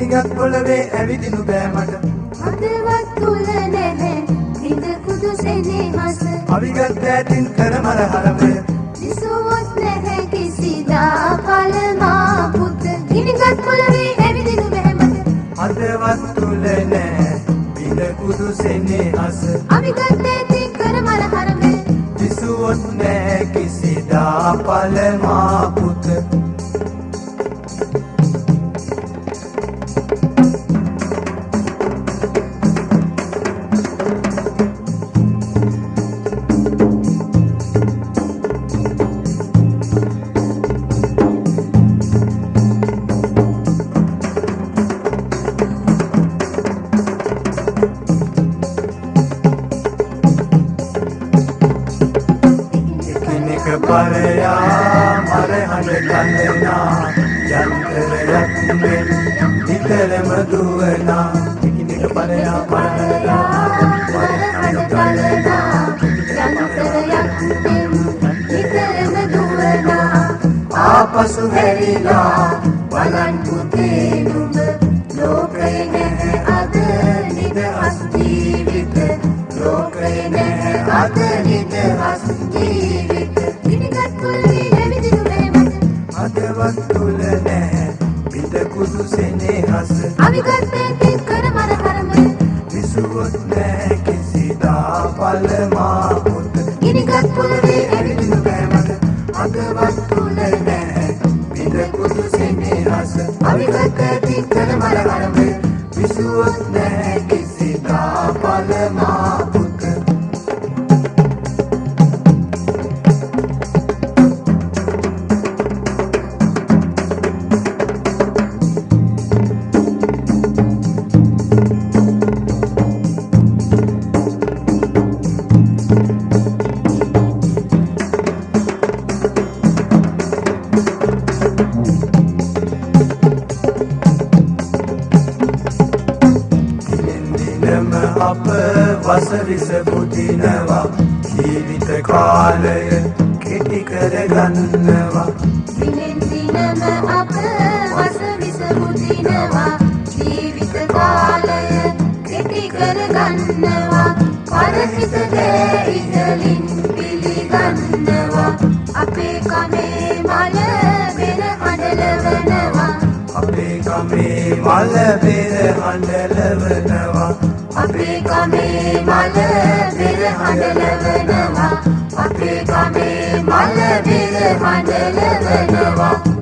ගිනිගත් පොළවේ ඇවිදිනු බෑ මට හදවත් තුල නැහැ විඳ කුදු සෙනෙහස අවිගත් ඈතින් කරමර හරමය දිසුවොත් නැහැ කිසිදා පළමා පුත ගිනිගත් පොළවේ ඇවිදිනු බෑ මට හදවත් තුල නෑ විඳ කුදු සෙනෙහස අවිගත් ඈතින් කරමර හරමය දිසුවොත් නෑ කිසිදා පළමා පුත පරයා මරහඬ කන්දනා යන්තරයක් මෙන් නිතරම දුවනා ටික පරයා මරහඬ කන්දනා යන්තරයක් මෙන් නිතරම දුවනා ආපසු හැරිලා බලන් පුතේ නුඹ ලෝකේ නැහැ අද නිදහස් ජීවිත ලෝකේ නැහැ අද නිදහස් ජීවිත හදවත් තුල නෑ විඳ කුදු සෙනෙහස අවිගත් ඈතින් කරමර හරමය විසුවොත් නෑ කිසිදා පළමා පුත ගිනිගත් පොළවේ ඇවිදිනු බෑ මට හදවත් තුල නෑ විඳ කුදු සෙනෙහස අවිගත් ඈතින් කරමර හරමය විසුවොත් නෑ කිසිදා පළමා පුත අප වසවිස පුදිනවා ජීවිත කාලය කෙටි කරගන්නවා දිනෙන් දිනම අප වසවිස පුදිනවා ජීවිත කාලය කෙටි කරගන්නවා පරහිත දේ ඉහලින් පිළිගන්නවා අපේ කමේ මල බෙර හඬලවනවා අපේ කමේ මල බෙර හඬලවනවා අපේ කමේ මල බෙර හඬලවනවා අපේ කමේ මල බෙර හඬලවනවා